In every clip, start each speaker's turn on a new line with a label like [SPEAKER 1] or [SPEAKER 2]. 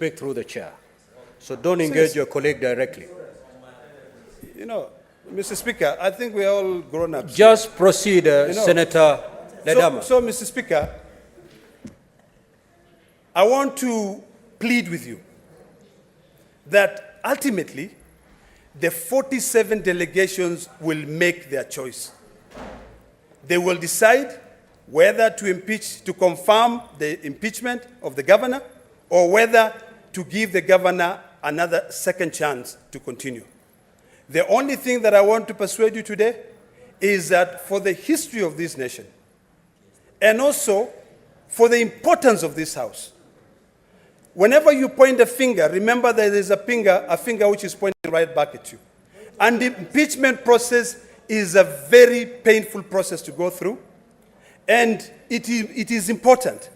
[SPEAKER 1] Speak through the chair. So don't engage your colleague directly.
[SPEAKER 2] You know, Mr. Speaker, I think we're all grown up.
[SPEAKER 1] Just proceed, Senator Ledama.
[SPEAKER 2] So, Mr. Speaker, I want to plead with you that ultimately the 47 delegations will make their choice. They will decide whether to impeach, to confirm the impeachment of the governor, or whether to give the governor another second chance to continue. The only thing that I want to persuade you today is that for the history of this nation, and also for the importance of this House, whenever you point a finger, remember that there is a finger which is pointing right back at you. And the impeachment process is a very painful process to go through. And it is important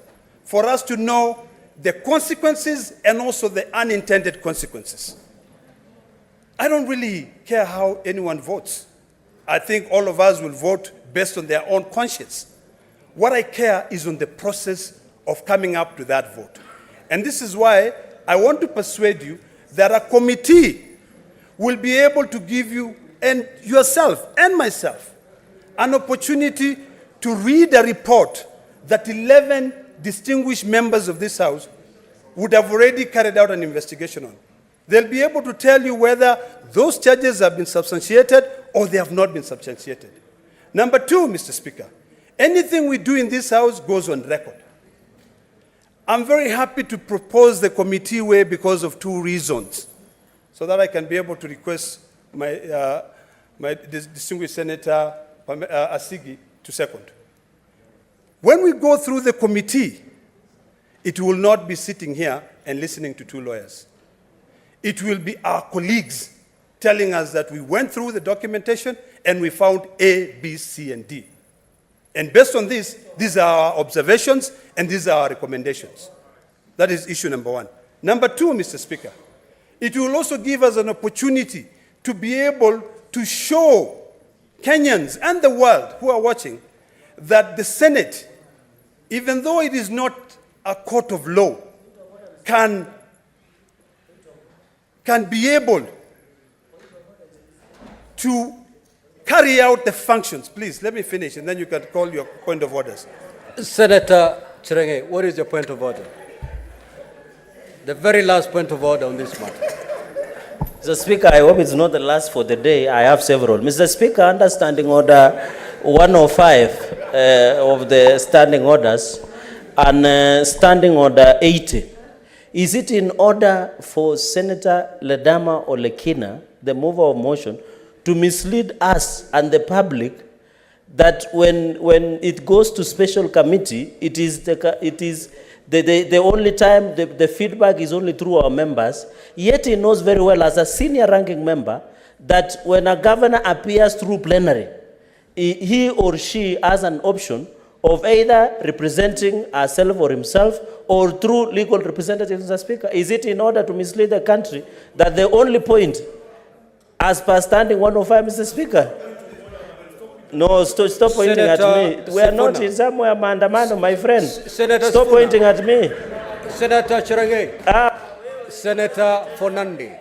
[SPEAKER 2] for us to know the consequences and also the unintended consequences. I don't really care how anyone votes. I think all of us will vote based on their own conscience. What I care is on the process of coming up to that vote. And this is why I want to persuade you that a committee will be able to give you and yourself and myself an opportunity to read a report that 11 distinguished members of this House would have already carried out an investigation on. They'll be able to tell you whether those charges have been substantiated or they have not been substantiated. Number two, Mr. Speaker, anything we do in this House goes on record. I'm very happy to propose the committee way because of two reasons, so that I can be able to request my distinguished Senator Asigi to second. When we go through the committee, it will not be sitting here and listening to two lawyers. It will be our colleagues telling us that we went through the documentation and we found A, B, C, and D. And based on this, these are our observations and these are our recommendations. That is issue number one. Number two, Mr. Speaker, it will also give us an opportunity to be able to show Kenyans and the world who are watching that the Senate, even though it is not a court of law, can be able to carry out the functions. Please, let me finish, and then you can call your point of orders.
[SPEAKER 1] Senator Chirenge, what is your point of order? The very last point of order on this matter.
[SPEAKER 3] Mr. Speaker, I hope it's not the last for the day. I have several. Mr. Speaker, under Standing Order 105 of the Standing Orders and Standing Order 80, is it in order for Senator Ledama or Lekina, the mover of motion, to mislead us and the public that when it goes to special committee, it is the only time the feedback is only through our members, yet he knows very well as a senior ranking member that when a governor appears through plenary, he or she has an option of either representing herself or himself or through legal representatives, Mr. Speaker. Is it in order to mislead the country that the only point, as per Standing 105, Mr. Speaker? No, stop pointing
[SPEAKER 1] Senator
[SPEAKER 3] at me. We are not in somewhere mandamano, my friend.
[SPEAKER 1] Senator
[SPEAKER 3] Stop
[SPEAKER 1] Sifuna.
[SPEAKER 3] pointing at me.
[SPEAKER 1] Senator Chirenge. Senator Fonandi.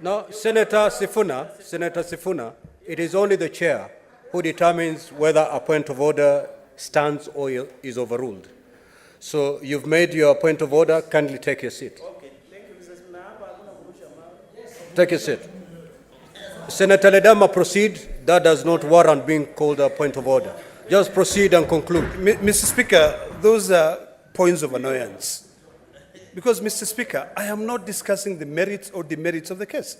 [SPEAKER 1] No, Senator Sifuna, it is only the chair who determines whether a point of order stands or is overruled. So you've made your point of order. Kindly take your seat.
[SPEAKER 3] Okay, thank you, Mr. Speaker.
[SPEAKER 1] Take your seat. Senator Ledama, proceed. That does not warrant being called a point of order. Just proceed and conclude.
[SPEAKER 2] Mr. Speaker, those are points of annoyance. Because, Mr. Speaker, I am not discussing the merits or demerits of the case.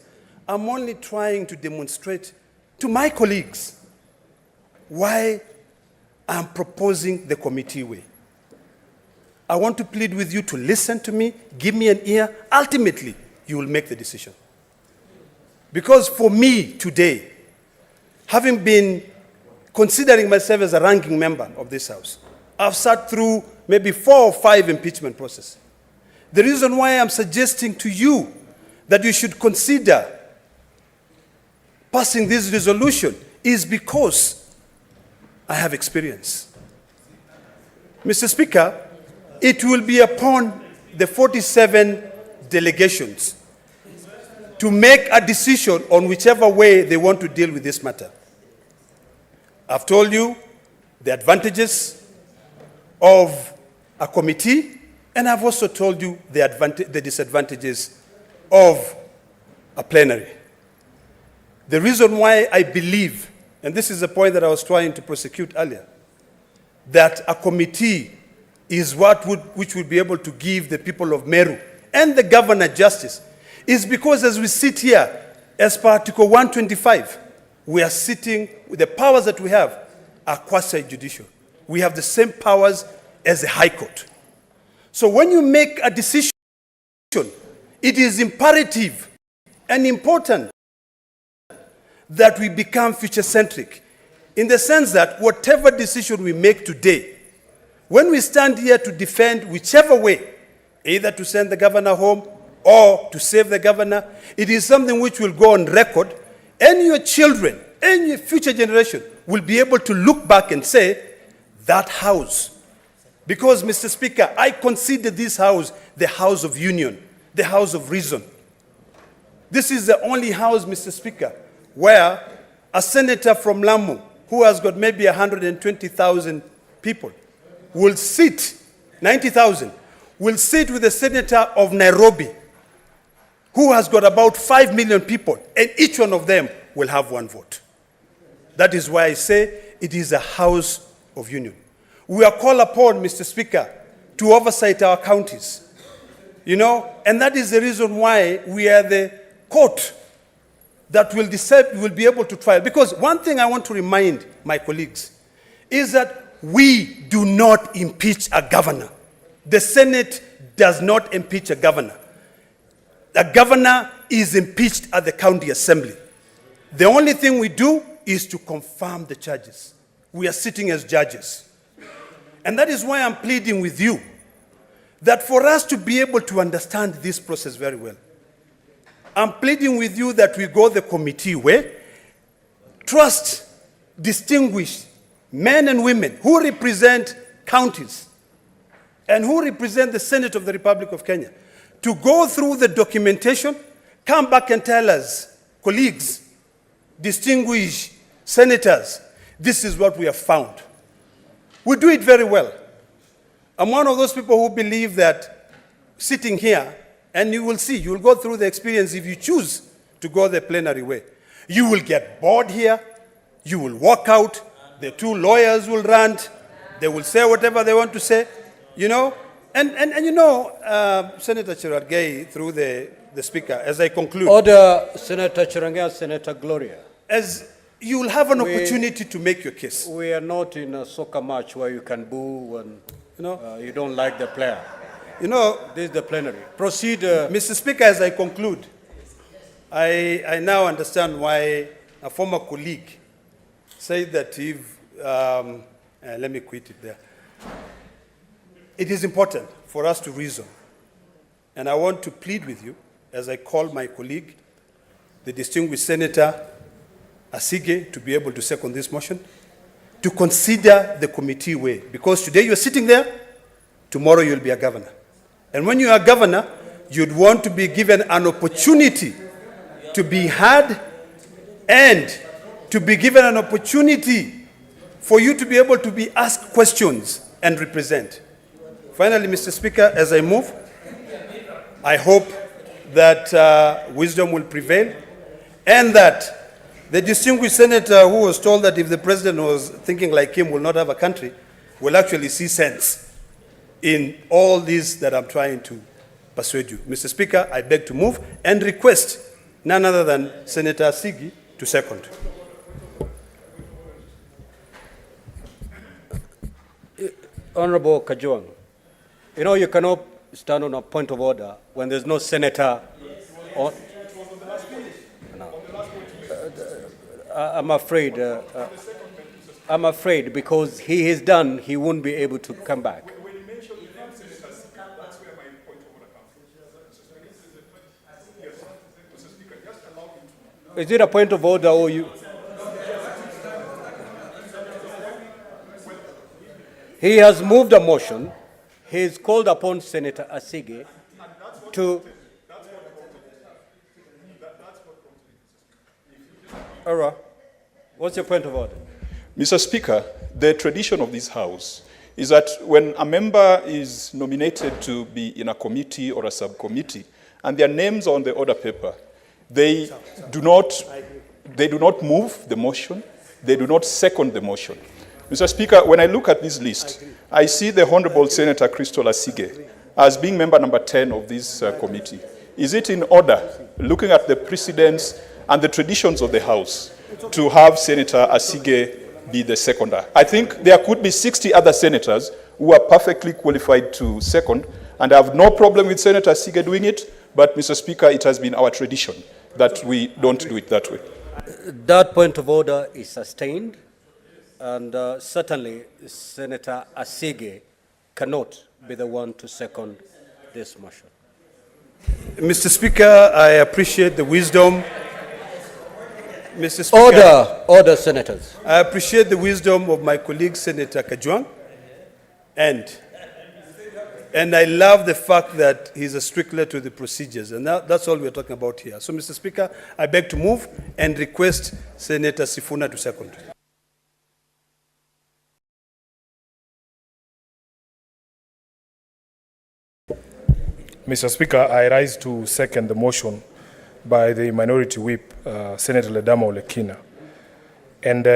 [SPEAKER 2] I'm only trying to demonstrate to my colleagues why I'm proposing the committee way. I want to plead with you to listen to me, give me an ear. Ultimately, you will make the decision. Because for me today, having been considering myself as a ranking member of this House, I've sat through maybe 4 or 5 impeachment processes. The reason why I'm suggesting to you that you should consider passing this resolution is because I have experience. Mr. Speaker, it will be upon the 47 delegations to make a decision on whichever way they want to deal with this matter. I've told you the advantages of a committee, and I've also told you the disadvantages of a plenary. The reason why I believe, and this is the point that I was trying to prosecute earlier, that a committee is which would be able to give the people of Meru and the governor justice, is because as we sit here, as per Article 125, we are sitting with the powers that we have are quasi-judicial. We have the same powers as the High Court. So when you make a decision, it is imperative and important that we become future-centric, in the sense that whatever decision we make today, when we stand here to defend whichever way, either to send the governor home or to save the governor, it is something which will go on record, and your children and your future generation will be able to look back and say, that house. Because, Mr. Speaker, I consider this house the house of union, the house of reason. This is the only house, Mr. Speaker, where a senator from Lamu, who has got maybe 120,000 people, will sit, 90,000, will sit with the senator of Nairobi, who has got about 5 million people, and each one of them will have one vote. That is why I say it is a house of union. We are called upon, Mr. Speaker, to oversight our counties. You know, and that is the reason why we are the court that will decide, will be able to trial. Because one thing I want to remind my colleagues is that we do not impeach a governor. The Senate does not impeach a governor. A governor is impeached at the county assembly. The only thing we do is to confirm the charges. We are sitting as judges. And that is why I'm pleading with you that for us to be able to understand this process very well, I'm pleading with you that we go the committee way, trust distinguished men and women who represent counties and who represent the Senate of the Republic of Kenya, to go through the documentation, come back and tell us, colleagues, distinguished senators, this is what we have found. We do it very well. I'm one of those people who believe that sitting here, and you will see, you will go through the experience if you choose to go the plenary way. You will get bored here, you will walk out, the two lawyers will rant, they will say whatever they want to say, you know. And you know, Senator Cherargei, through the Speaker, as I conclude.
[SPEAKER 1] Order, Senator Cherargei, Senator Gloria.
[SPEAKER 2] As you will have an opportunity to make your case.
[SPEAKER 1] We are not in a soccer match where you can boo when you don't like the player.
[SPEAKER 2] You know,
[SPEAKER 1] this is the plenary. Proceed.
[SPEAKER 2] Mr. Speaker, as I conclude, I now understand why a former colleague said that if, let me quit it there. It is important for us to reason. And I want to plead with you, as I call my colleague, the distinguished Senator Asige, to be able to second this motion, to consider the committee way. Because today you're sitting there, tomorrow you'll be a governor. And when you are governor, you'd want to be given an opportunity to be heard and to be given an opportunity for you to be able to be asked questions and represent. Finally, Mr. Speaker, as I move, I hope that wisdom will prevail and that the distinguished senator who was told that if the president was thinking like him will not have a country will actually see sense in all this that I'm trying to persuade you. Mr. Speaker, I beg to move and request none other than Senator Asigi to second.
[SPEAKER 1] Honorable Kajuang, you know you cannot stand on a point of order when there's no senator. Or, no. I'm afraid because he is done, he won't be able to come back.
[SPEAKER 4] When you mention the name Senator Asigi, that's where my point of order comes from. Yes, Mr. Speaker, just allow him to.
[SPEAKER 1] Is it a point of order or you? He has moved a motion. He's called upon Senator Asigi Ara, what's your point of order?
[SPEAKER 4] Mr. Speaker, the tradition of this House is that when a member is nominated to be in a committee or a subcommittee, and their names are on the order paper, they do not move the motion, they do not second the motion. Mr. Speaker, when I look at this list, I see the Honorable Senator Crystal Asige as being member number 10 of this committee. Is it in order, looking at the precedents and the traditions of the House, to have Senator Asige be the seconder? I think there could be 60 other senators who are perfectly qualified to second, and I have no problem with Senator Asige doing it, but, Mr. Speaker, it has been our tradition that we don't do it that way.
[SPEAKER 1] That point of order is sustained, and certainly Senator Asige cannot be the one to second this motion.
[SPEAKER 2] Mr. Speaker, I appreciate the wisdom. Mr. Speaker,
[SPEAKER 1] Order, senators.
[SPEAKER 2] I appreciate the wisdom of my colleague, Senator Kajwang, and I love the fact that he's a stickler to the procedures, and that's all we're talking about here. So, Mr. Speaker, I beg to move and request Senator Sifuna to second.
[SPEAKER 5] Mr. Speaker, I rise to second the motion by the Minority Whip, Senator Ledama Olekina. And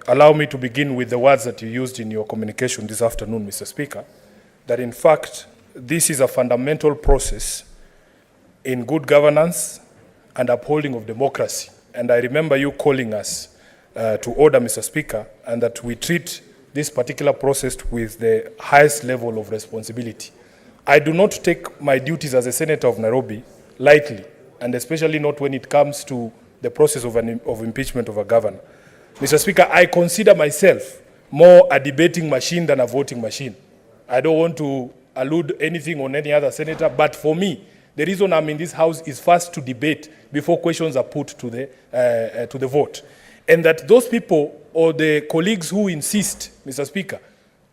[SPEAKER 5] allow me to begin with the words that you used in your communication this afternoon, Mr. Speaker, that in fact, this is a fundamental process in good governance and upholding of democracy. And I remember you calling us to order, Mr. Speaker, and that we treat this particular process with the highest level of responsibility. I do not take my duties as a senator of Nairobi lightly, and especially not when it comes to the process of impeachment of a governor. Mr. Speaker, I consider myself more a debating machine than a voting machine. I don't want to allude anything on any other senator, but for me, the reason I'm in this House is first to debate before questions are put to the vote. And that those people or the colleagues who insist, Mr. Speaker,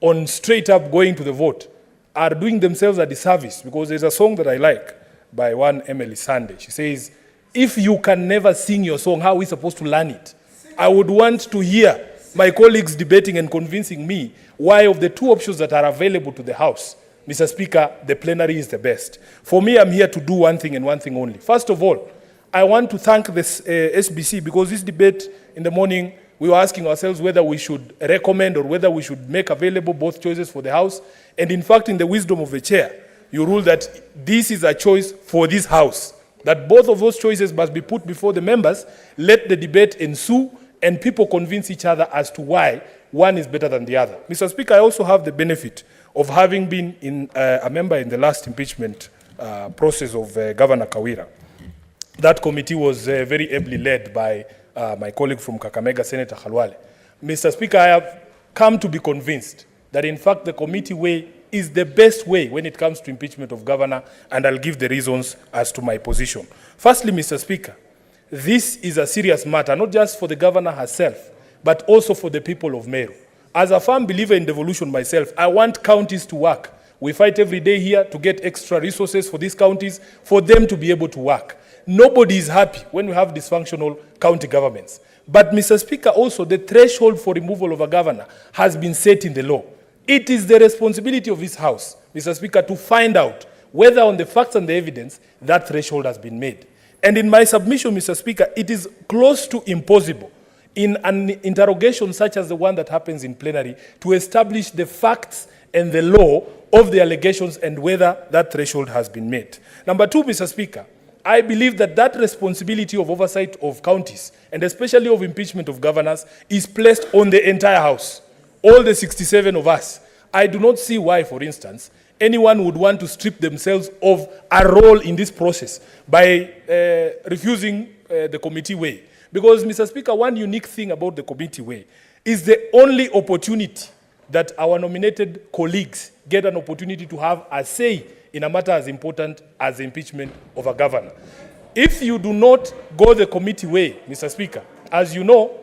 [SPEAKER 5] on straight up going to the vote are doing themselves a disservice, because there's a song that I like by one Emily Sunday. She says, if you can never sing your song, how are we supposed to learn it? I would want to hear my colleagues debating and convincing me why of the two options that are available to the House, Mr. Speaker, the plenary is the best. For me, I'm here to do one thing and one thing only. First of all, I want to thank this SBC, because this debate in the morning, we were asking ourselves whether we should recommend or whether we should make available both choices for the House. And in fact, in the wisdom of the chair, you rule that this is a choice for this House, that both of those choices must be put before the members, let the debate ensue, and people convince each other as to why one is better than the other. Mr. Speaker, I also have the benefit of having been a member in the last impeachment process of Governor Kawira. That committee was very ably led by my colleague from Kakamega, Senator Khalwale. Mr. Speaker, I have come to be convinced that in fact the committee way is the best way when it comes to impeachment of governor, and I'll give the reasons as to my position. Firstly, Mr. Speaker, this is a serious matter, not just for the governor herself, but also for the people of Meru. As a firm believer in devolution myself, I want counties to work. We fight every day here to get extra resources for these counties, for them to be able to work. Nobody is happy when we have dysfunctional county governments. But, Mr. Speaker, also the threshold for removal of a governor has been set in the law. It is the responsibility of this House, Mr. Speaker, to find out whether on the facts and the evidence that threshold has been made. And in my submission, Mr. Speaker, it is close to impossible in an interrogation such as the one that happens in plenary to establish the facts and the law of the allegations and whether that threshold has been met. Number two, Mr. Speaker, I believe that that responsibility of oversight of counties, and especially of impeachment of governors, is placed on the entire House, all the 67 of us. I do not see why, for instance, anyone would want to strip themselves of a role in this process by refusing the committee way. Because, Mr. Speaker, one unique thing about the committee way is the only opportunity that our nominated colleagues get an opportunity to have a say in a matter as important as the impeachment of a governor. If you do not go the committee way, Mr. Speaker, as you know,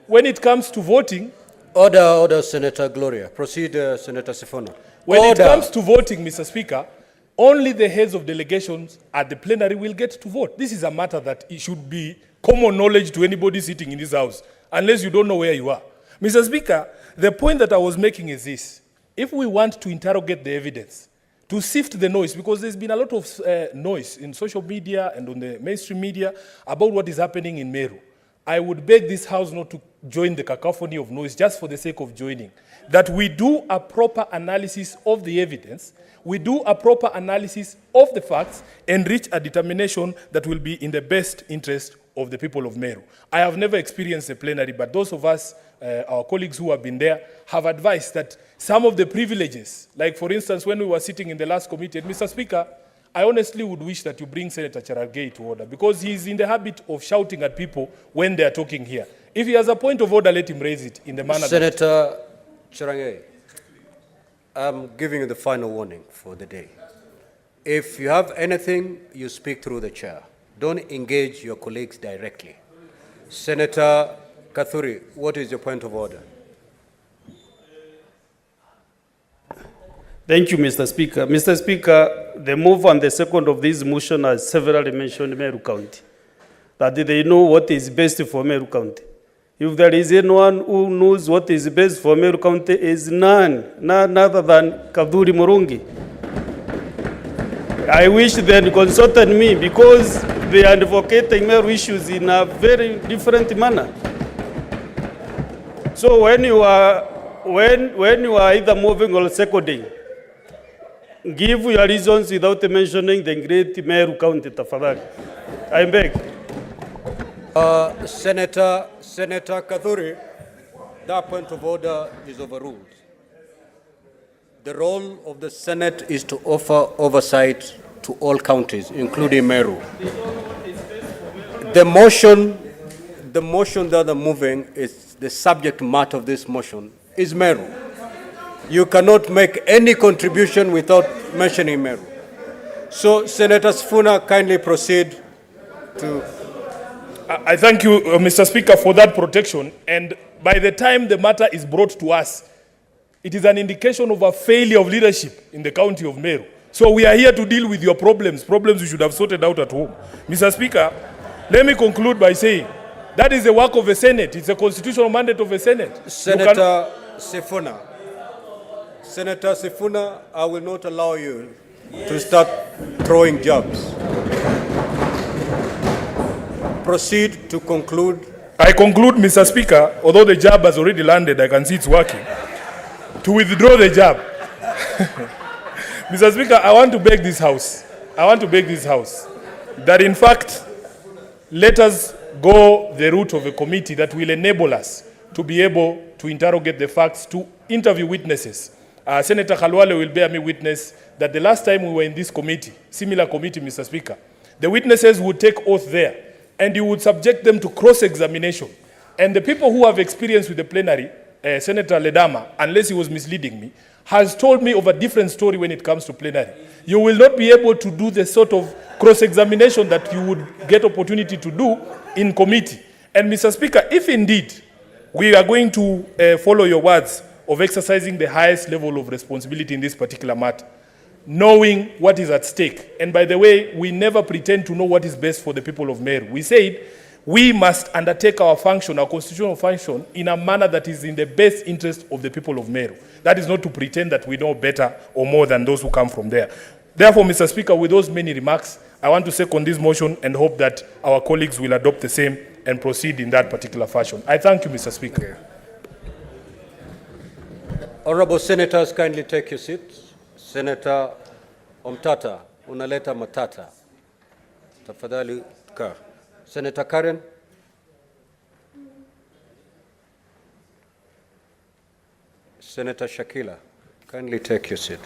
[SPEAKER 5] when it comes to voting...
[SPEAKER 1] Order, Senator Gloria. Proceed, Senator Sifuna.
[SPEAKER 5] When it comes to voting, Mr. Speaker, only the heads of delegations at the plenary will get to vote. This is a matter that it should be common knowledge to anybody sitting in this house, unless you don't know where you are. Mr. Speaker, the point that I was making is this. If we want to interrogate the evidence, to sift the noise, because there's been a lot of noise in social media and on the mainstream media about what is happening in Meru, I would beg this House not to join the cacophony of noise just for the sake of joining. That we do a proper analysis of the evidence, we do a proper analysis of the facts, and reach a determination that will be in the best interest of the people of Meru. I have never experienced a plenary, but those of us, our colleagues who have been there, have advised that some of the privileges, like for instance, when we were sitting in the last committee, Mr. Speaker, I honestly would wish that you bring Senator Cherargei to order, because he's in the habit of shouting at people when they are talking here. If he has a point of order, let him raise it in the manner
[SPEAKER 1] Senator Cherargei, I'm giving you the final warning for the day. If you have anything, you speak through the chair. Don't engage your colleagues directly. Senator Kathuri, what is your point of order?
[SPEAKER 6] Thank you, Mr. Speaker. Mr. Speaker, the move and the second of this motion has severally mentioned Meru County, that they know what is best for Meru County. If there is anyone who knows what is best for Meru County, is none other than Kawira Mwangaza. I wish they had consulted me, because they are advocating Meru issues in a very different manner. So when you are either moving or seconding, give your reasons without mentioning the great Meru County, tafadhali. I beg.
[SPEAKER 1] Senator Kathuri, that point of order is overruled. The role of the Senate is to offer oversight to all counties, including Meru. The motion that they're moving is the subject matter of this motion is Meru. You cannot make any contribution without mentioning Meru. So, Senator Sifuna, kindly proceed to...
[SPEAKER 5] I thank you, Mr. Speaker, for that protection. And by the time the matter is brought to us, it is an indication of a failure of leadership in the county of Meru. So we are here to deal with your problems you should have sorted out at home. Mr. Speaker, let me conclude by saying that is the work of the Senate. It's a constitutional mandate of the Senate.
[SPEAKER 1] Senator Sifuna, I will not allow you to start throwing jabs. Proceed to conclude.
[SPEAKER 5] I conclude, Mr. Speaker, although the jab has already landed, I can see it's working, to withdraw the jab. Mr. Speaker, I want to beg this House that in fact, let us go the route of a committee that will enable us to be able to interrogate the facts, to interview witnesses. Senator Khalwale will bear me witness that the last time we were in this committee, similar committee, Mr. Speaker, the witnesses would take oath there, and you would subject them to cross-examination. And the people who have experience with the plenary, Senator Ledama, unless he was misleading me, has told me of a different story when it comes to plenary. You will not be able to do the sort of cross-examination that you would get opportunity to do in committee. And Mr. Speaker, if indeed we are going to follow your words of exercising the highest level of responsibility in this particular matter, knowing what is at stake. And by the way, we never pretend to know what is best for the people of Meru. We said we must undertake our function, our constitutional function, in a manner that is in the best interest of the people of Meru. That is not to pretend that we know better or more than those who come from there. Therefore, Mr. Speaker, with those many remarks, I want to second this motion and hope that our colleagues will adopt the same and proceed in that particular fashion. I thank you, Mr. Speaker.
[SPEAKER 1] Honorable Senators, kindly take your seats. Senator Omtata, unaleta matata. Tafadhali ka. Senator Karen. Senator Shakila, kindly take your seat.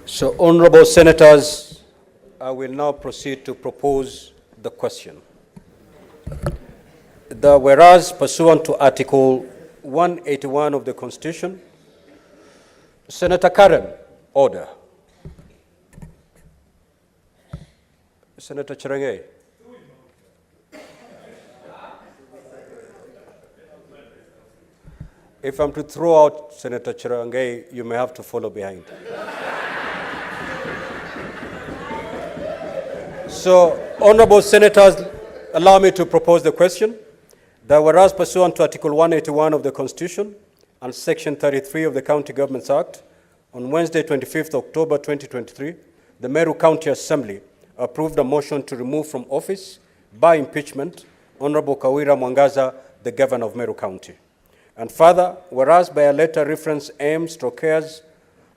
[SPEAKER 1] So, honorable senators, I will now proceed to propose the question. Whereas pursuant to Article 181 of the Constitution, Senator Karen, order. Senator Cherargei. If I'm to throw out Senator Cherargei, you may have to follow behind. So, honorable senators, allow me to propose the question that whereas pursuant to Article 181 of the Constitution and Section 33 of the County Governments Act, on Wednesday, 25th October 2023, the Meru County Assembly approved a motion to remove from office by impeachment Honorable Kawira Mwangaza, the Governor of Meru County. And further, whereas by a letter reference M/Cares,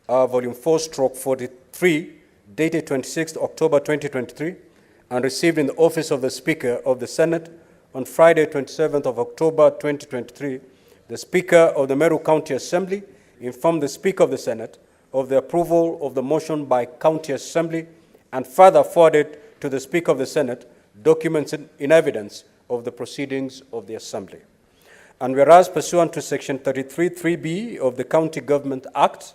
[SPEAKER 1] Volume 4/43, dated 26th October 2023, and received in the office of the Speaker of the Senate on Friday, 27th of October 2023, the Speaker of the Meru County Assembly informed the Speaker of the Senate of the approval of the motion by County Assembly and further forwarded to the Speaker of the Senate documents in evidence of the proceedings of the Assembly. And whereas pursuant to Section 33(3)(b) of the County Government Act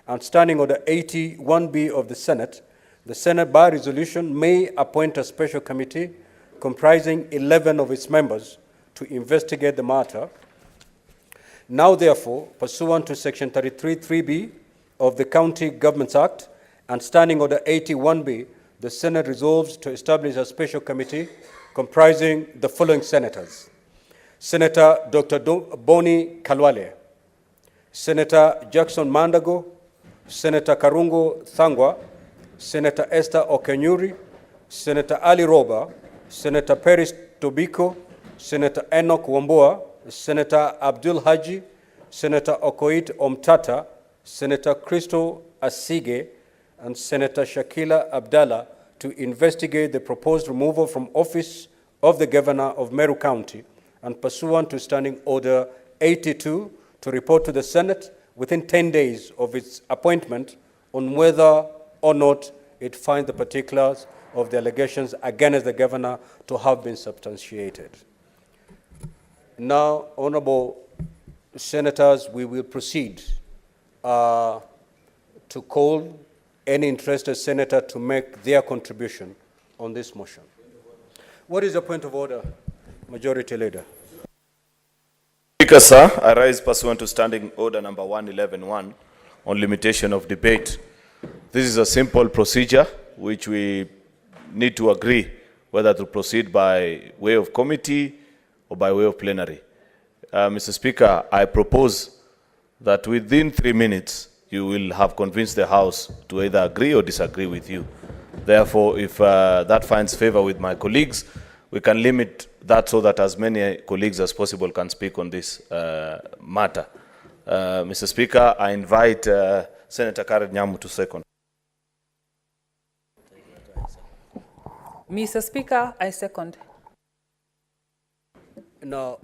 [SPEAKER 1] and Standing Order 81(b) of the Senate by resolution may appoint a special committee comprising 11 of its members to investigate the matter. Now, therefore, pursuant to Section 33(3)(b) of the County Governments Act and Standing Order 81(b), the Senate resolves to establish a special committee comprising the following senators: Senator Dr. Boni Kalwale, Senator Jackson Mandago, Senator Karungo Thangwa, Senator Esther Okenyuri, Senator Ali Roba, Senator Peris Tobiko, Senator Enoch Wambua, Senator Abdul Haji, Senator Okoit Omtata, Senator Christo Asige, and Senator Shakila Abdallah to investigate the proposed removal from office of the Governor of Meru County and pursuant to Standing Order 82 to report to the Senate within 10 days of its appointment on whether or not it finds the particulars of the allegations against the Governor to have been substantiated. Now, honorable senators, we will proceed to call any interested senator to make their contribution on this motion. What is the point of order, Majority Leader?
[SPEAKER 7] Speaker, sir, I rise pursuant to Standing Order number 111.1 on limitation of debate. This is a simple procedure which we need to agree whether to proceed by way of committee or by way of plenary. Mr. Speaker, I propose that within 3 minutes you will have convinced the House to either agree or disagree with you. Therefore, if that finds favor with my colleagues, we can limit that so that as many colleagues as possible can speak on this matter. Mr. Speaker, I invite Senator Karen Nyamu to second.
[SPEAKER 8] Mr. Speaker, I second.
[SPEAKER 1] Now,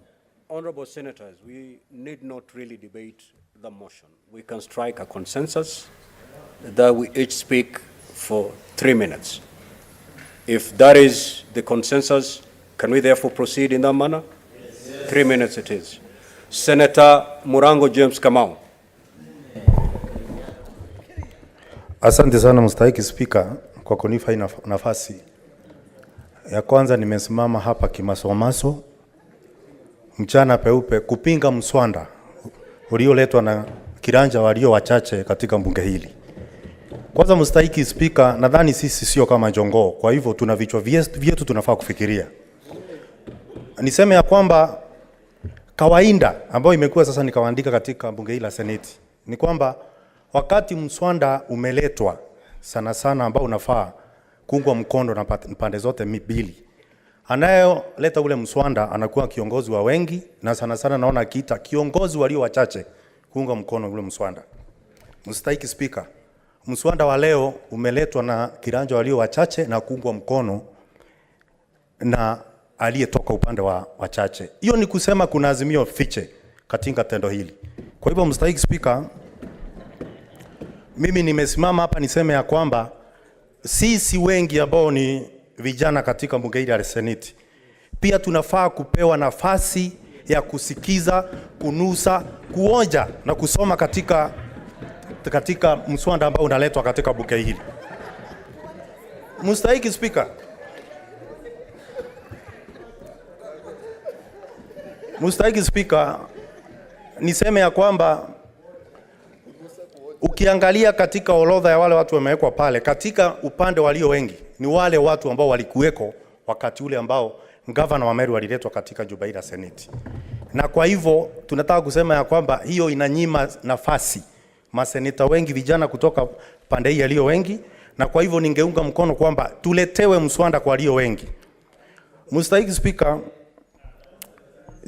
[SPEAKER 1] honorable senators, we need not really debate the motion. We can strike a consensus that we each speak for 3 minutes. If that is the consensus, can we therefore proceed in that manner? Yes. 3 minutes it is. Senator Murango James Kamau.
[SPEAKER 9] Asante sana mstahiki Spika kwa kunipa hii nafasi. Ya kwanza nimesimama hapa kimasomaso mchana peupe kupinga mswanda ulioletwa na kiranja walio wachache katika bunge hili. Kwanza mstahiki Spika, nadhani sisi sio kama jongoo, kwa hivyo tuna vichwa vyetu tunafaa kufikiria. Niseme ya kwamba kawaida ambayo imekuwa sasa nikawaandika katika bunge hili la Seneti ni kwamba wakati mswanda umeletwa sana sana ambao unafaa kuungwa mkono na pande zote mbili, anayeleta ule mswanda anakuwa kiongozi wa wengi, na sana sana naona akiita kiongozi walio wachache kuunga mkono ule mswanda. Mstahiki Spika, mswanda wa leo umeletwa na kiranja walio wachache na kuungwa mkono na aliyetoka upande wa wachache. Hiyo ni kusema kuna azimio fiche katika tendo hili. Kwa hivyo mstahiki Spika, mimi nimesimama hapa niseme ya kwamba sisi wengi ambao ni vijana katika bunge hili la Seneti pia tunafaa kupewa nafasi ya kusikiza, kunusa, kuonja na kusoma katika mswanda ambao unaletwa katika bunge hili. Mstahiki Spika, Mstahiki Spika, niseme ya kwamba ukiangalia katika orodha ya wale watu wamewekwa pale, katika upande walio wengi ni wale watu ambao walikuweko wakati ule ambao gavana wa Meru aliletwa katika jumba la Seneti. Na kwa hivyo tunataka kusema ya kwamba hiyo inanyima nafasi maseneta wengi vijana kutoka pande hii walio wengi, na kwa hivyo ningeunga mkono kwamba tuletewe mswada kwa walio wengi. Mstahiki Speaker,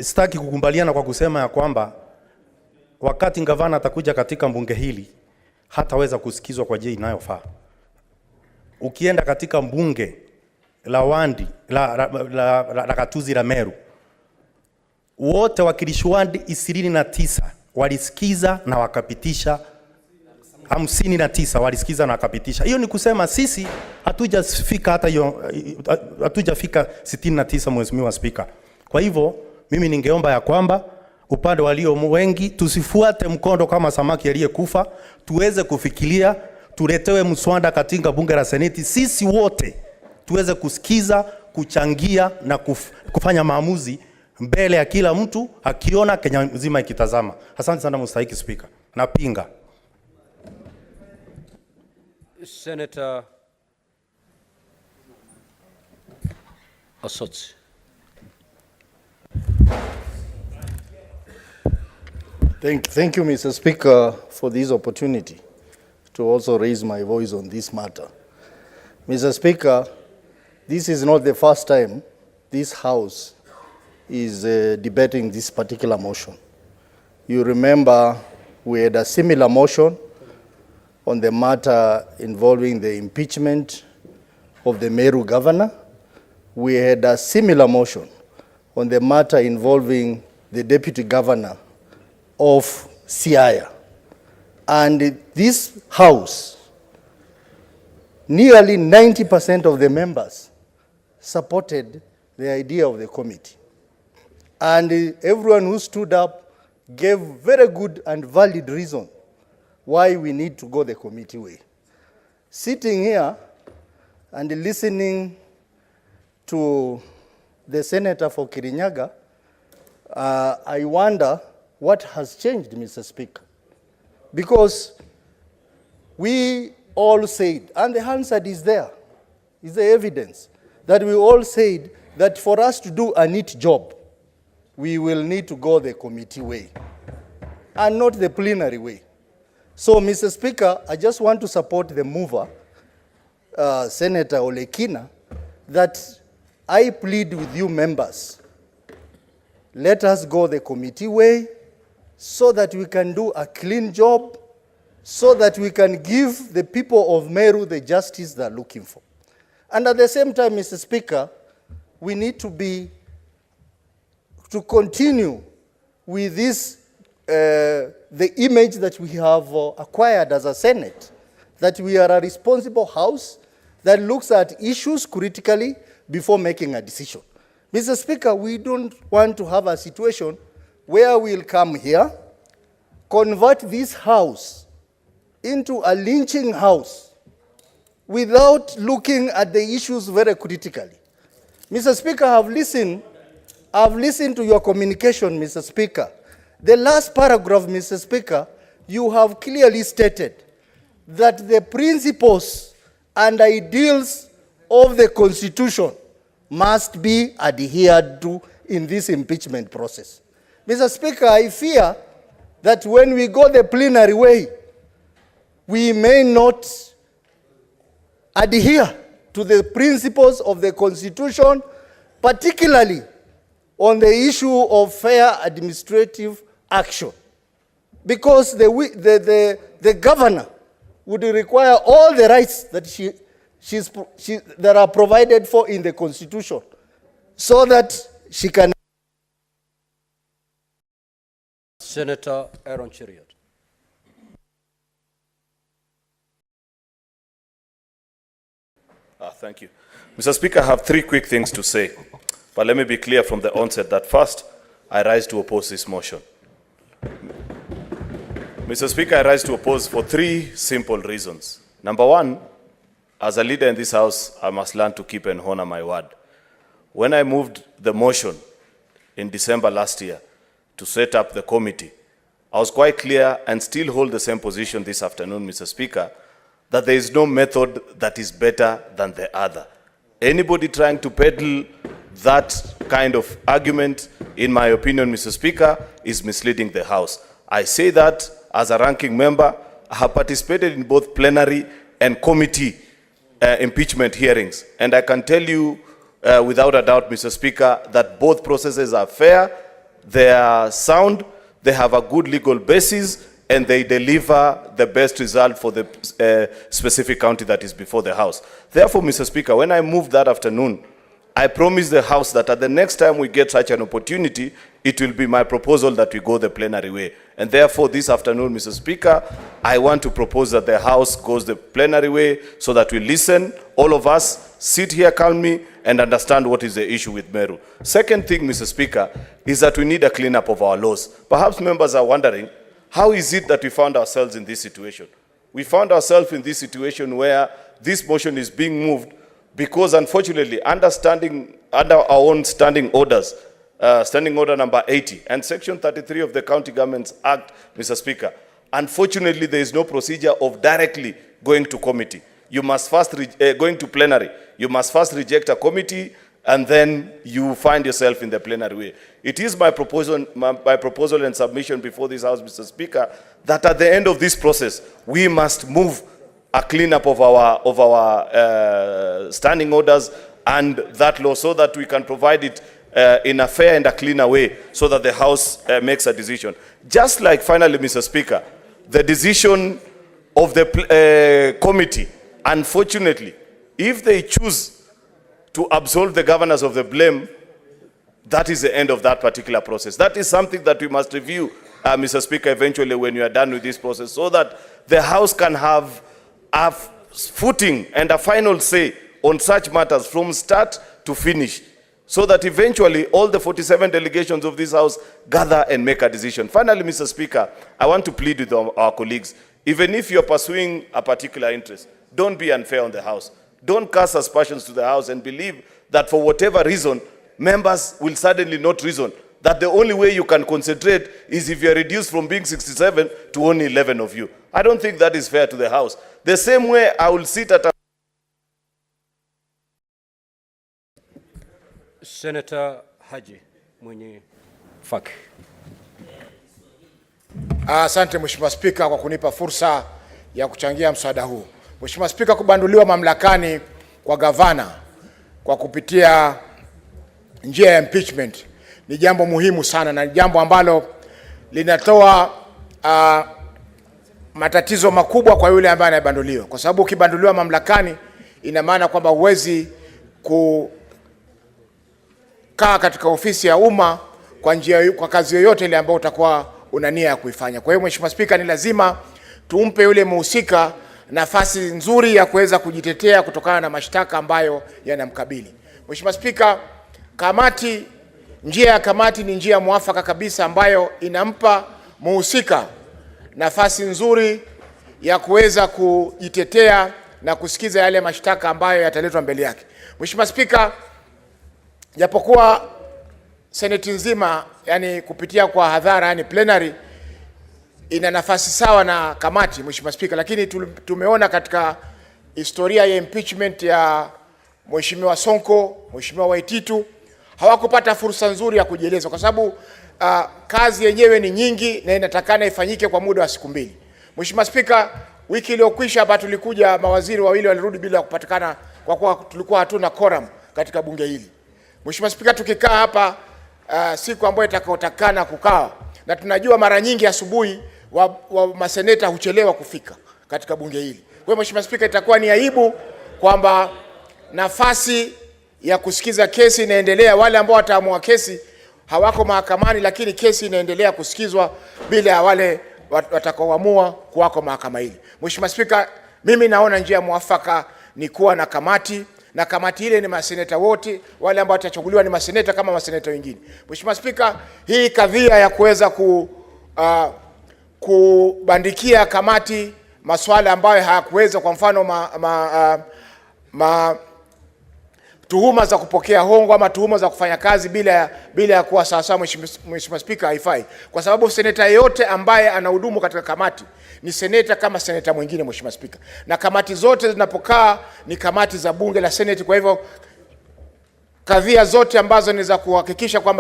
[SPEAKER 9] sitaki kukubaliana kwa kusema ya kwamba wakati gavana atakuja katika bunge hili hataweza kusikizwa kwa njia inayofaa. Ukienda katika bunge la Wandi la Gatuzi la Meru, wote wakilishi wadi 29 walisikiza na wakapitisha, 59 walisikiza na wakapitisha. Hiyo ni kusema sisi hatujafika hata hiyo, hatujafika 69, Mheshimiwa Speaker. Kwa hivyo mimi ningeomba ya kwamba upande walio wengi tusifuate mkondo kama samaki aliyekufa, tuweze kufikiria, tuletewe mswada katika bunge la Seneti, sisi wote tuweze kusikiza, kuchangia na kufanya maamuzi mbele ya kila mtu akiona Kenya nzima ikitazama. Asante sana Mstahiki Speaker. Napinga.
[SPEAKER 1] Senator Asotsi.
[SPEAKER 8] Thank you, Mr. Speaker, for this opportunity to also raise my voice on this matter. Mr. Speaker, this is not the first time this House is debating this particular motion. You remember we had a similar motion on the matter involving the impeachment of the Meru governor. We had a similar motion on the matter involving the deputy governor of Siaya. And this House, nearly 90% of the members supported the idea of the committee. And everyone who stood up gave very good and valid reason why we need to go the committee way. Sitting here and listening to the senator for Kirinyaga, I wonder what has changed, Mr. Speaker. Because we all said, and the answer is there, is the evidence, that we all said that for us to do a neat job, we will need to go the committee way and not the plenary way. So, Mr. Speaker, I just want to support the mover, Senator Olekina, that I plead with you members, let us go the committee way so that we can do a clean job, so that we can give the people of Meru the justice they're looking for. And at the same time, Mr. Speaker, we need to continue with this, the image that we have acquired as a Senate, that we are a responsible House that looks at issues critically before making a decision. Mr. Speaker, we don't want to have a situation where we'll come here, convert this House into a lynching house without looking at the issues very critically. Mr. Speaker, I've listened to your communication, Mr. Speaker. The last paragraph, Mr. Speaker, you have clearly stated that the principles and ideals of the Constitution must be adhered to in this impeachment process. Mr. Speaker, I fear that when we go the plenary way, we may not adhere to the principles of the Constitution, particularly on the issue of fair administrative action. Because the governor would require all the rights that that are provided for in the Constitution so that she can...
[SPEAKER 1] Senator Aaron Cheriot.
[SPEAKER 7] Thank you. Mr. Speaker, I have three quick things to say. But let me be clear from the onset that first, I rise to oppose this motion. Mr. Speaker, I rise to oppose for three simple reasons. Number one, as a leader in this House, I must learn to keep and honor my word. When I moved the motion in December last year to set up the committee, I was quite clear and still hold the same position this afternoon, Mr. Speaker, that there is no method that is better than the other. Anybody trying to peddle that kind of argument, in my opinion, Mr. Speaker, is misleading the House. I say that as a ranking member. I have participated in both plenary and committee impeachment hearings, and I can tell you without a doubt, Mr. Speaker, that both processes are fair, they are sound, they have a good legal basis, and they deliver the best result for the specific county that is before the House. Therefore, Mr. Speaker, when I moved that afternoon, I promised the House that at the next time we get such an opportunity, it will be my proposal that we go the plenary way. And therefore, this afternoon, Mr. Speaker, I want to propose that the House goes the plenary way so that we listen, all of us, sit here calmly and understand what is the issue with Meru. Second thing, Mr. Speaker, is that we need a cleanup of our laws. Perhaps members are wondering, how is it that we found ourselves in this situation? We found ourselves in this situation where this motion is being moved because, unfortunately, under our own standing orders, standing order number 80 and section 33 of the County Governments Act, Mr. Speaker, unfortunately, there is no procedure of directly going to committee. You must first, going to plenary, you must first reject a committee and then you find yourself in the plenary way. It is my proposal and submission before this House, Mr. Speaker, that at the end of this process, we must move a cleanup of our standing orders and that law so that we can provide it in a fair and a cleaner way so that the House makes a decision. Just like, finally, Mr. Speaker, the decision of the committee, unfortunately, if they choose to absolve the governors of the blame, that is the end of that particular process. That is something that we must review, Mr. Speaker, eventually when you are done with this process, so that the House can have a footing and a final say on such matters from start to finish, so that eventually all the 47 delegations of this House gather and make a decision. Finally, Mr. Speaker, I want to plead with our colleagues, even if you're pursuing a particular interest, don't be unfair on the House. Don't cast aspersions to the House and believe that for whatever reason, members will suddenly not reason, that the only way you can concentrate is if you're reduced from being 67 to only 11 of you. I don't think that is fair to the House. The same way I will sit at a...
[SPEAKER 1] Senator Haji Mwenye Faki.
[SPEAKER 10] Asante Mheshimiwa Spika kwa kunipa fursa ya kuchangia mswada huu. Mheshimiwa Spika, kubanduliwa mamlakani kwa gavana kwa kupitia njia ya impeachment ni jambo muhimu sana na jambo ambalo linatoa matatizo makubwa kwa yule ambaye anabanduliwa. Kwa sababu ukibanduliwa mamlakani ina maana kwamba huwezi kukaa katika ofisi ya umma kwa kazi yoyote ile ambayo utakuwa una nia ya kuifanya. Kwa hiyo Mheshimiwa Spika, ni lazima tumpe yule mhusika nafasi nzuri ya kuweza kujitetea kutokana na mashtaka ambayo yanamkabili. Mheshimiwa Spika, njia ya kamati ni njia mwafaka kabisa ambayo inampa mhusika nafasi nzuri ya kuweza kujitetea na kusikiza yale mashtaka ambayo yataletwa mbele yake. Mheshimiwa Spika, japokuwa Seneti nzima, yani kupitia kwa hadhara, yani plenary, ina nafasi sawa na kamati, Mheshimiwa Spika, lakini tumeona katika historia ya impeachment ya Mheshimiwa Sonko, Mheshimiwa Waititu, hawakupata fursa nzuri ya kujieleza kwa sababu kazi yenyewe ni nyingi na inatakana ifanyike kwa muda wa siku 2. Mheshimiwa Spika, wiki iliyokwisha hapa tulikuja mawaziri wawili walirudi bila kupatikana kwa kuwa tulikuwa hatuna quorum katika bunge hili. Mheshimiwa Spika, tukikaa hapa siku ambayo itakayotakana kukaa, na tunajua mara nyingi asubuhi wa maseneta huchelewa kufika katika bunge hili. Kwa hiyo Mheshimiwa Spika, itakuwa ni aibu kwamba nafasi ya kusikiza kesi inaendelea, wale ambao wataamua kesi hawako mahakamani, lakini kesi inaendelea kusikizwa bila ya wale watakaoamua kuwako mahakama hili. Mheshimiwa Spika, mimi naona njia mwafaka ni kuwa na kamati, na kamati ile ni maseneta wote, wale ambao watachaguliwa ni maseneta kama maseneta wengine. Mheshimiwa Spika, hii kadhia ya kuweza kubandikia kamati masuala ambayo hayakuweza, kwa mfano tuhuma za kupokea hongo ama tuhuma za kufanya kazi bila ya kuwa sawasawa, Mheshimiwa Spika, haifai, kwa sababu seneta yeyote ambaye anahudumu katika kamati ni seneta kama seneta mwingine, Mheshimiwa Spika, na kamati zote zinapokaa ni kamati za bunge la Seneti. Kwa hivyo kadhia zote ambazo ni za kuhakikisha kwamba